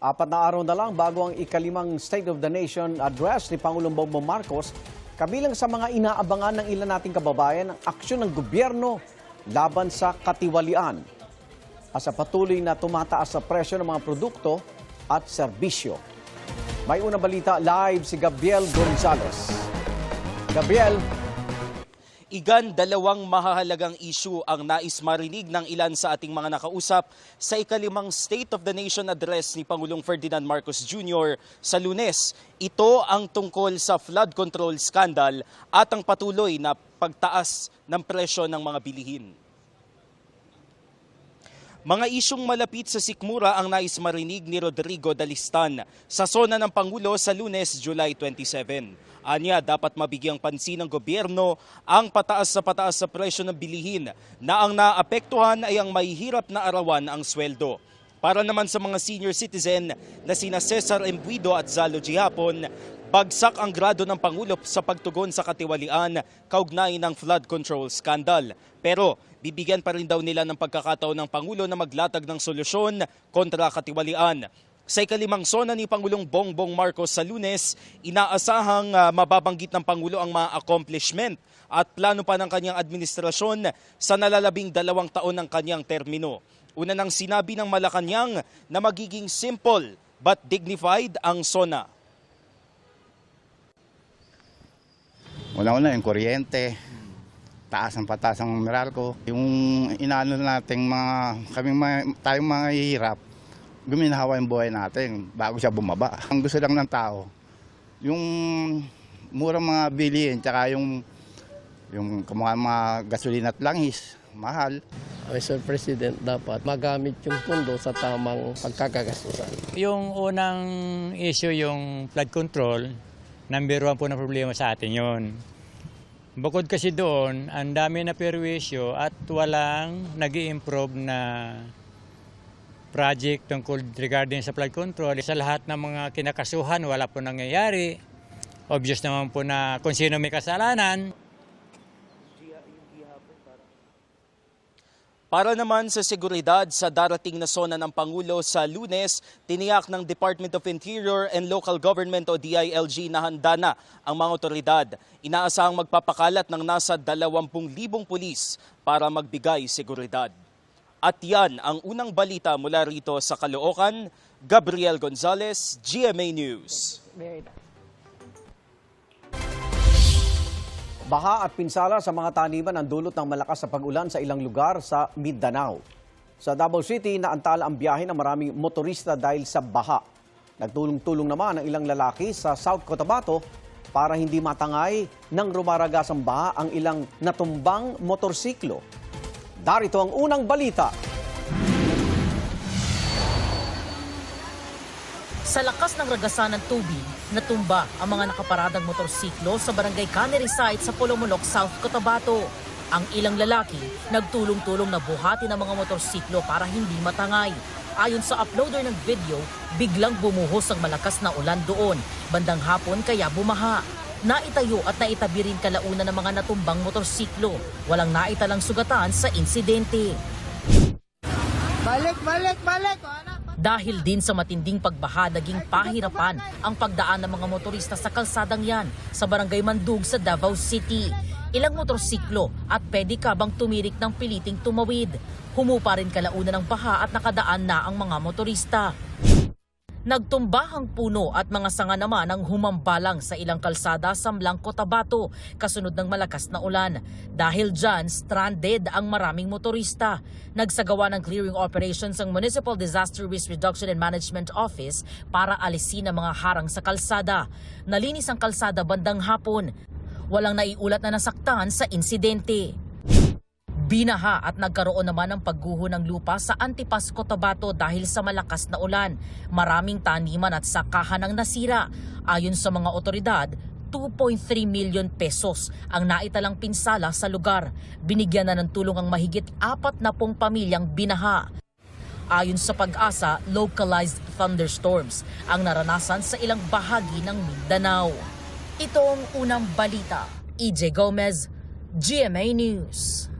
Apat na araw na lang bago ang ikalimang State of the Nation address ni Pangulong Bongbong Marcos, kabilang sa mga inaabangan ng ilan nating kababayan ang aksyon ng gobyerno laban sa katiwalian. Asa patuloy na tumataas sa presyo ng mga produkto at serbisyo. May unang balita live si Gabriel Gonzales. Gabriel. Igan, dalawang mahahalagang issue ang nais marinig ng ilan sa ating mga nakausap sa ikalimang State of the Nation address ni Pangulong Ferdinand Marcos Jr. sa Lunes. Ito ang tungkol sa flood control scandal at ang patuloy na pagtaas ng presyo ng mga bilihin. Mga isyong malapit sa sikmura ang nais marinig ni Rodrigo Dalistan sa sona ng Pangulo sa Lunes, July 27. Anya, dapat mabigyang pansin ng gobyerno ang pataas sa presyo ng bilihin na ang naapektuhan ay ang mahihirap na arawan ang sweldo. Para naman sa mga senior citizen na sina Cesar Embuido at Zalo Gihapon, bagsak ang grado ng Pangulo sa pagtugon sa katiwalian kaugnay ng flood control scandal. Pero bibigyan pa rin daw nila ng pagkakataon ng Pangulo na maglatag ng solusyon kontra katiwalian. Sa ikalimang sona ni Pangulong Bongbong Marcos sa Lunes, inaasahang mababanggit ng Pangulo ang mga accomplishment at plano pa ng kanyang administrasyon sa nalalabing 2 taon ng kanyang termino. Una nang sinabi ng Malacanang na magiging simple but dignified ang sona. Una-una yung kuryente, pataas ang Meralco. Yung inaano nating tayong mga hihirap, guminahawa yung buhay natin bago siya bumaba. Ang gusto lang ng tao, yung murang mga bilihin, tsaka yung mga gasolina at langis, mahal. Mr. President, dapat magamit yung pundo sa tamang pagkakagastusan. Yung unang issue, yung flood control, number 1 po na problema sa atin yon. Bukod kasi doon, ang dami na perwisyo at walang nag-i-improve na project tungkol regarding sa flood control. Sa lahat ng mga kinakasuhan, wala po nangyayari. Obvious naman po na kung sino may kasalanan. Para naman sa seguridad sa darating na sona ng Pangulo sa Lunes, tiniyak ng Department of Interior and Local Government o DILG na handa na ang mga otoridad. Inaasahang magpapakalat ng nasa 20,000 pulis para magbigay seguridad. At yan ang unang balita mula rito sa Caloocan. Gabriel Gonzales, GMA News. Baha at pinsala sa mga taniman ang dulot ng malakas na pag-ulan sa ilang lugar sa Mindanao. Sa Davao City, naantala ang biyahe ng maraming motorista dahil sa baha. Nagtulong-tulong naman ang ilang lalaki sa South Cotabato para hindi matangay ng rumaragasang baha ang ilang natumbang motorsiklo. Darito ang unang balita. Sa lakas ng ragasan ng tubig, natumba ang mga nakaparadang motorsiklo sa Barangay Cannery Site sa Polomolok, South Cotabato. Ang ilang lalaki nagtulong-tulong na buhatin ang mga motorsiklo para hindi matangay. Ayon sa uploader ng video, biglang bumuhos ang malakas na ulan doon. Bandang hapon kaya bumaha. Naitayo at naitabi rin kalaunan ng mga natumbang motorsiklo. Walang naitalang sugatan sa insidente. Balik! Dahil din sa matinding pagbaha, naging pahirapan ang pagdaan ng mga motorista sa kalsadang yan sa Barangay Mandug sa Davao City. Ilang motorsiklo at pedicab ang tumirik ng piliting tumawid. Humupa rin kalaunan ng baha at nakadaan na ang mga motorista. Nagtumbahang puno at mga sanga naman ang humambalang sa ilang kalsada sa Mlang, Cotabato kasunod ng malakas na ulan. Dahil dyan, stranded ang maraming motorista. Nagsagawa ng clearing operations ang Municipal Disaster Risk Reduction and Management Office para alisin ang mga harang sa kalsada. Nalinis ang kalsada bandang hapon. Walang naiulat na nasaktan sa insidente. Binaha at nagkaroon naman ng pagguho ng lupa sa Antipas, Cotabato dahil sa malakas na ulan. Maraming taniman at sakahan ang nasira. Ayon sa mga otoridad, 2.3 million pesos ang naitalang pinsala sa lugar. Binigyan na ng tulong ang mahigit 40 pamilyang binaha. Ayon sa Pag-asa, localized thunderstorms ang naranasan sa ilang bahagi ng Mindanao. Ito ang unang balita. EJ Gomez, GMA News.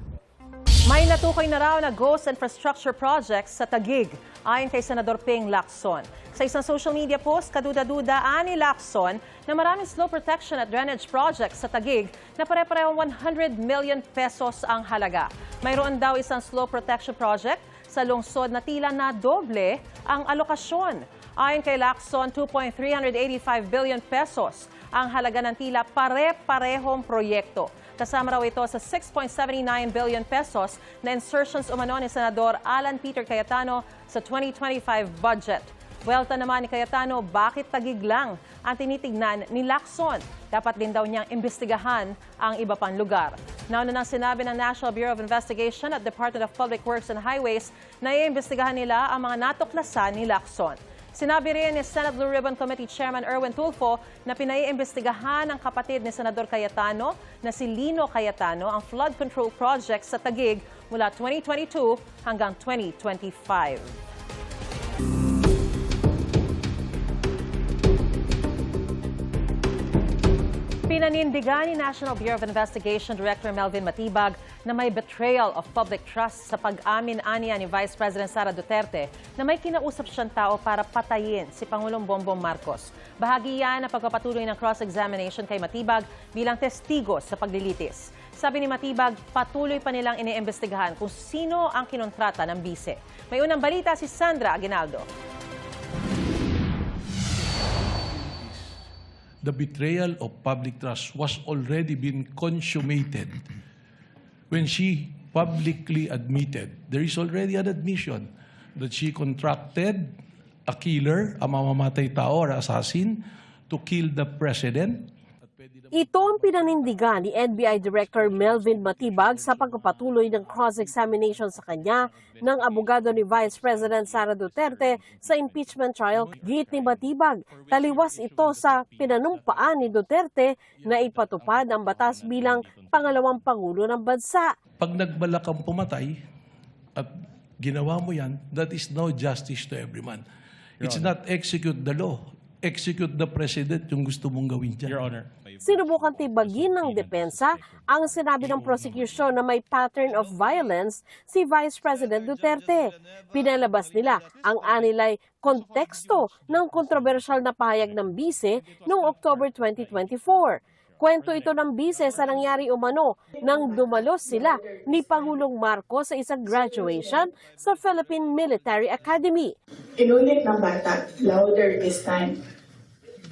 May natukoy na raw na ghost infrastructure projects sa Taguig, ayon kay Senador Ping Lacson. Sa isang social media post, kaduda-dudaan ni Lacson na maraming slow protection at drainage projects sa Taguig na pare-parehong 100 million pesos ang halaga. Mayroon daw isang slow protection project sa lungsod na tila na doble ang alokasyon. Ayon kay Lacson, 2.385 billion pesos ang halaga ng tila pare-parehong proyekto. Kasama raw ito sa 6.79 billion pesos na insertions umano ni Senador Alan Peter Cayetano sa 2025 budget. Welta naman ni Cayetano, bakit Taguig lang ang tinitignan ni Lacson? Dapat din daw niyang imbestigahan ang iba pang lugar. Nauna nang sinabi ng National Bureau of Investigation at Department of Public Works and Highways na iimbestigahan nila ang mga natuklasan ni Lacson. Sinabi rin ni Senate Blue Ribbon Committee Chairman Erwin Tulfo na pinaiimbestigahan ng kapatid ni Senador Cayetano na si Lino Cayetano ang flood control project sa Taguig mula 2022 hanggang 2025. Pinanindigan ni National Bureau of Investigation Director Melvin Matibag na may betrayal of public trust sa pag-amin-aniya ni Vice President Sara Duterte na may kinausap siyang tao para patayin si Pangulong Bongbong Marcos. Bahagi yan ng pagpapatuloy ng cross-examination kay Matibag bilang testigo sa paglilitis. Sabi ni Matibag, patuloy pa nilang iniimbestigahan kung sino ang kinontrata ng bise. May unang balita si Sandra Aguinaldo. The betrayal of public trust was already been consummated when she publicly admitted, there is already an admission that she contracted a killer, a mamamatay tao or assassin, to kill the president. Ito ang pinanindigan ni NBI Director Melvin Matibag sa pagpapatuloy ng cross-examination sa kanya ng abogado ni Vice President Sara Duterte sa impeachment trial. Git ni Matibag, taliwas ito sa pinanumpaan ni Duterte na ipatupad ang batas bilang pangalawang pangulo ng bansa. Pag nagbalak kang pumatay at ginawa mo yan, that is no justice to everyone. It's not execute the law. Execute the president yung gusto mong gawin dyan. Your Honor. Sinubukang tibagin ng depensa ang sinabi ng prosecution na may pattern of violence si Vice President Duterte. Pinalabas nila ang anilay konteksto ng kontrobersyal na pahayag ng bise noong October 2024. Kwento ito ng bise sa nangyari umano nang dumalos sila ni Pangulong Marcos sa isang graduation sa Philippine Military Academy. Inulit ng bata, louder this time.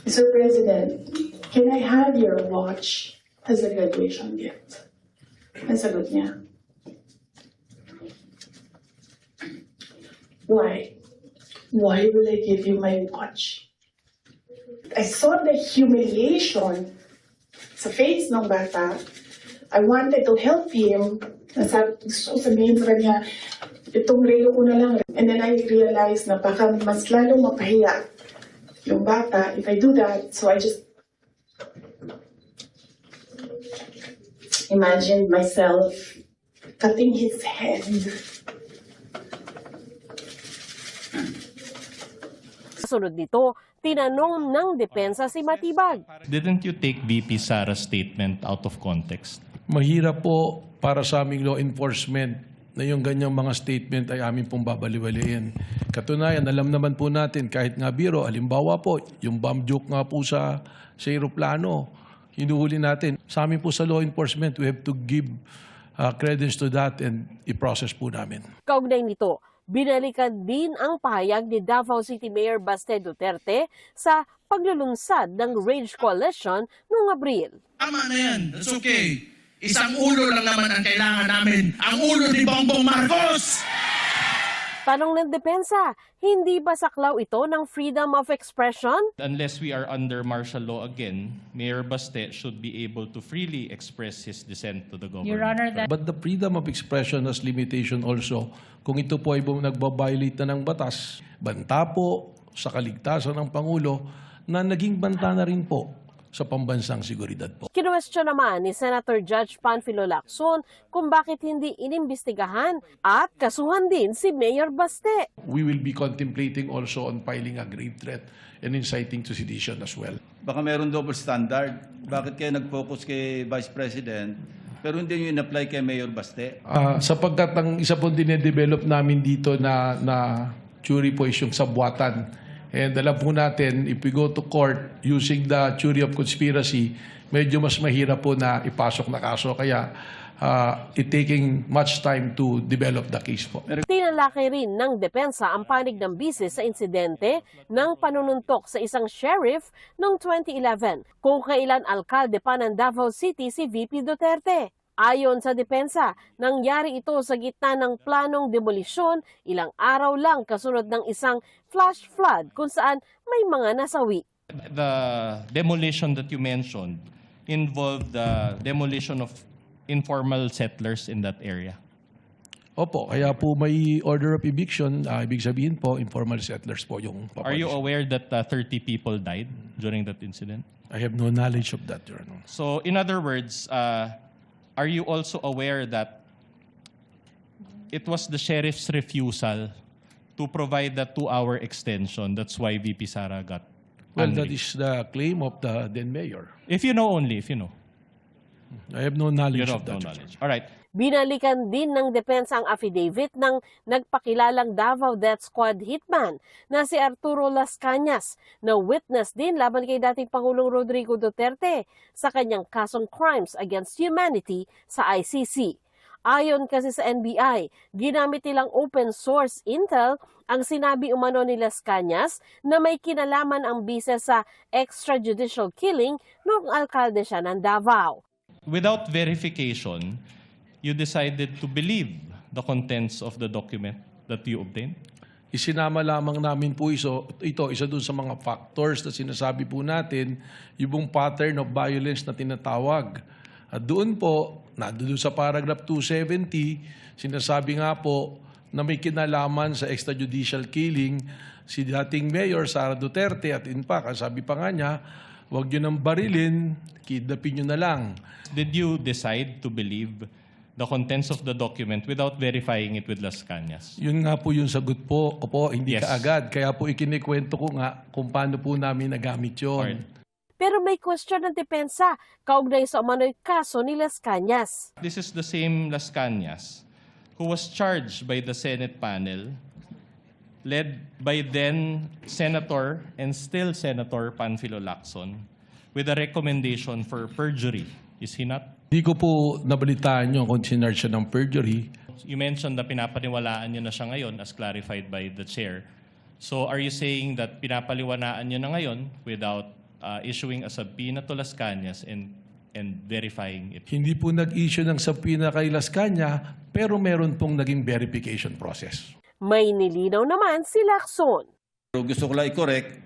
Mr. President, can I have your watch as a graduation gift? Nasagot niya. Why? Why will I give you my watch? I saw the humiliation sa face ng bata. I wanted to help him. Sabihin sa kanya, itong relo ko na lang. And then I realized na baka mas lalong mapahiya yung bata if I do that. So I just imagined myself cutting his head. Kasunod nito, tinanong ng depensa si Matibag. Didn't you take VP Sara's statement out of context? Mahirap po para sa aming law enforcement na yung ganyang mga statement ay amin pong babaliwaliin. Katunayan, alam naman po natin, kahit nga biro, halimbawa po, yung bomb joke nga po sa aeroplano, hinuhuli natin. Sa amin po sa law enforcement, we have to give credence to that and i-process po namin. Kaugnay nito, binalikan din ang pahayag ni Davao City Mayor Baste Duterte sa paglulunsad ng Rage Coalition noong Abril. Tama na yan. That's okay. Isang ulo lang naman ang kailangan namin. Ang ulo ni Bongbong Marcos! Tanong ng depensa, hindi ba saklaw ito ng freedom of expression? Unless we are under martial law again, Mayor Baste should be able to freely express his dissent to the government. Your Honor, But the freedom of expression has limitation also. Kung ito po ay nagbabiolate na ng batas, banta po sa kaligtasan ng Pangulo na naging banta na rin po sa pambansang seguridad po. Kinuwestiyon naman ni Senator Judge Panfilo Lacson kung bakit hindi inimbestigahan at kasuhan din si Mayor Baste. We will be contemplating also on filing a grave threat and inciting to sedition as well. Baka meron double standard. Bakit kayo nag-focus kay Vice President pero hindi nyo in-apply kay Mayor Baste? Sapagkat ang isa po dinedevelop namin dito na theory po is yung sabwatan. And alam po natin, if we go to court using the theory of conspiracy, medyo mas mahirap po na ipasok na kaso. Kaya it taking much time to develop the case po. Tinalaki rin ng depensa ang panig ng bise sa insidente ng panununtok sa isang sheriff noong 2011 kung kailan alkalde pa ng Davao City si VP Duterte. Ayon sa depensa, nangyari ito sa gitna ng planong demolisyon ilang araw lang kasunod ng isang flash flood kung saan may mga nasawi. The demolition that you mentioned involved the demolition of informal settlers in that area. Opo, kaya po may order of eviction. Ibig sabihin po, informal settlers po yung Are you aware that 30 people died during that incident? I have no knowledge of that, Your Honor. So in other words, are you also aware that it was the sheriff's refusal to provide the 2-hour extension? That's why VP Sara got Well, that angry. is the claim of the then mayor. If you know only, if you know. I have no You knowledge have of no that. knowledge. All right. Binalikan din ng depensa ang affidavit ng nagpakilalang Davao Death Squad hitman na si Arturo Las Cañas na witness din laban kay dating Pangulong Rodrigo Duterte sa kanyang kasong crimes against humanity sa ICC. Ayon kasi sa NBI, ginamit nilang open source intel ang sinabi umano ni Las Cañas na may kinalaman ang bise sa extrajudicial killing noong alkalde siya ng Davao. Without verification, you decided to believe the contents of the document that you obtained? Isinama lamang namin po ito, isa dun sa mga factors na sinasabi po natin, yung pattern of violence na tinatawag. At doon po, doon sa paragraph 270, sinasabi nga po na may kinalaman sa extrajudicial killing si dating Mayor Sara Duterte at in fact, sabi pa nga niya, huwag nyo nang barilin, kidnapin nyo na lang. Did you decide to believe the contents of the document without verifying it with Las Cañas? Yun nga po yung sagot po, hindi Yes. kaagad. Kaya po ikinikwento ko nga kung paano po namin nagamit yun. Alright. Pero may question ng depensa kaugnay sa umano'y kaso ni Las Cañas. This is the same Las Cañas who was charged by the Senate panel led by then Senator and still Senator Panfilo Lacson with a recommendation for perjury. Is he not? Hindi ko po nabalitaan yung kung sinarge siya ng perjury. You mentioned na pinapaniwalaan niyo na siya ngayon as clarified by the chair. So are you saying that pinapaliwanaan niyo na ngayon without issuing a subpoena to Las Cañas and verifying it? Hindi po nag-issue ng subpoena kay Las Cañas, pero meron pong naging verification process. May nilinaw naman si Lacson. Pero gusto ko lang i-correct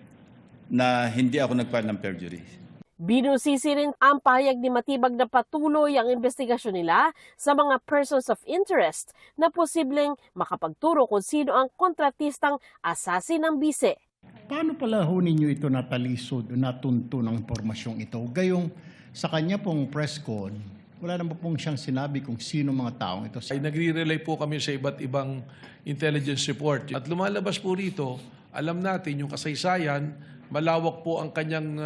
na hindi ako nag-file ng perjury. Binusisi rin ang pahayag ni Matibag na patuloy ang investigasyon nila sa mga persons of interest na posibleng makapagturo kung sino ang kontratistang assassin ng bise. Paano pala ho ninyo ito natalisod o natunto ng impormasyong ito? Gayong sa kanya pong press con, wala naman pong siyang sinabi kung sino mga taong ito. Ay nagre-rely po kami sa iba't ibang intelligence report. At lumalabas po rito, alam natin yung kasaysayan, malawak po ang kanyang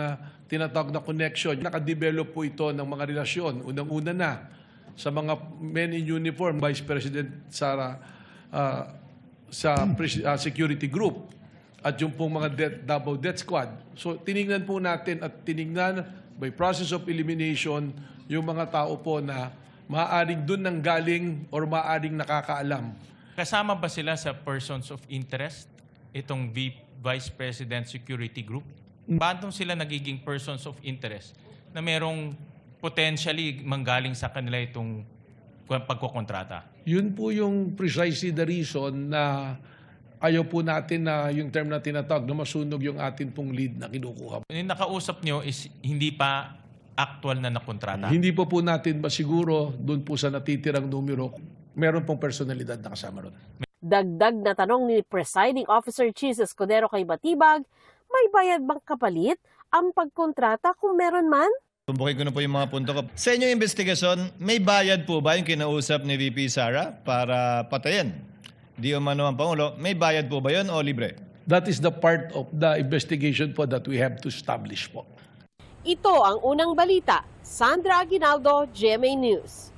tinatawag na connection. Nakadevelop po ito ng mga relasyon. Unang-una na sa mga men in uniform, Vice President Sara sa security group at yung pong mga Davao Death Squad. So tiningnan po natin at tiningnan by process of elimination yung mga tao po na maaaring dun nang galing or maaaring nakakaalam. Kasama ba sila sa persons of interest, itong Vice President Security Group? Paano sila nagiging persons of interest na merong potentially manggaling sa kanila itong pagkukontrata? Yun po yung precisely the reason na ayaw po natin na yung term na tinatawag na masunog yung atin pong lead na kinukuha. Yung nakausap nyo is hindi pa actual na nakontrata? Hindi po natin masiguro doon po sa natitirang numero, meron pong personalidad na kasama ron. Dagdag na tanong ni Presiding Officer Chis Escudero kay Matibag, may bayad bang kapalit ang pagkontrata kung meron man? Tumbukin ko na po yung mga punto ko. Sa inyong investigasyon, may bayad po ba yung kinausap ni VP Sara para patayin? Di umano ang Pangulo, may bayad po ba yun o libre? That is the part of the investigation po that we have to establish po. Ito ang unang balita. Sandra Aguinaldo, GMA News.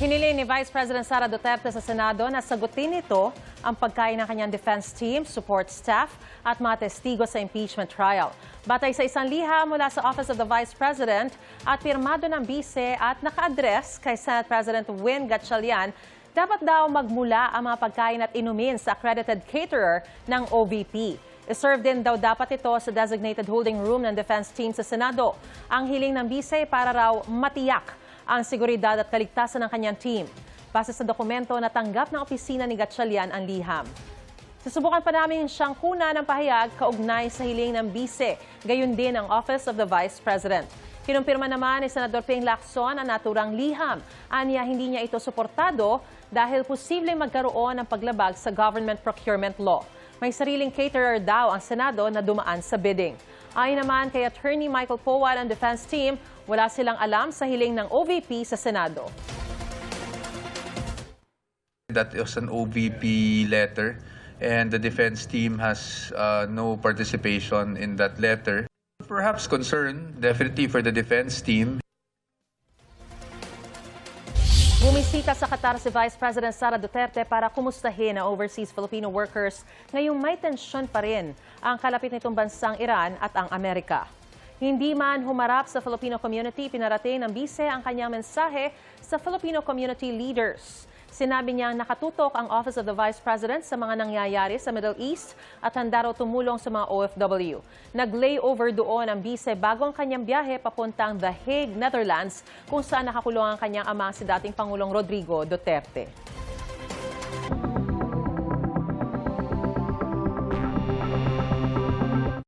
Hiniling ni Vice President Sara Duterte sa Senado na sagutin ito ang pagkain ng kanyang defense team, support staff at mga testigo sa impeachment trial. Batay sa isang liham mula sa Office of the Vice President at pirmado ng bise at naka-address kay Senate President Win Gatchalian, dapat daw magmula ang mga pagkain at inumin sa accredited caterer ng OVP. I-serve din daw dapat ito sa designated holding room ng defense team sa Senado. Ang hiling ng bise para raw matiyak ang seguridad at kaligtasan ng kanyang team. Base sa dokumento, natanggap ng opisina ni Gatchalian ang liham. Susubukan pa namin siyang kuna ng pahayag kaugnay sa hiling ng bise, gayon din ang Office of the Vice President. Kinumpirma naman ni Senador Ping Lacson ang naturang liham. Aniya hindi niya ito suportado dahil posibleng magkaroon ng paglabag sa government procurement law. May sariling caterer daw ang Senado na dumaan sa bidding. Ayon naman kay Attorney Michael Powad ang defense team, wala silang alam sa hiling ng OVP sa Senado. That was an OVP letter and the defense team has no participation in that letter. Perhaps concern, definitely for the defense team. Bumisita sa Qatar si Vice President Sara Duterte para kumustahin ang overseas Filipino workers ngayong may tensyon pa rin ang kalapit nitong bansang Iran at ang Amerika. Hindi man humarap sa Filipino community, pinarating ng bise ang kanyang mensahe sa Filipino community leaders. Sinabi niyang nakatutok ang Office of the Vice President sa mga nangyayari sa Middle East at handa raw tumulong sa mga OFW. Nag-layover doon ang bise bago ang kanyang biyahe papuntang The Hague, Netherlands, kung saan nakakulong ang kanyang ama si dating Pangulong Rodrigo Duterte.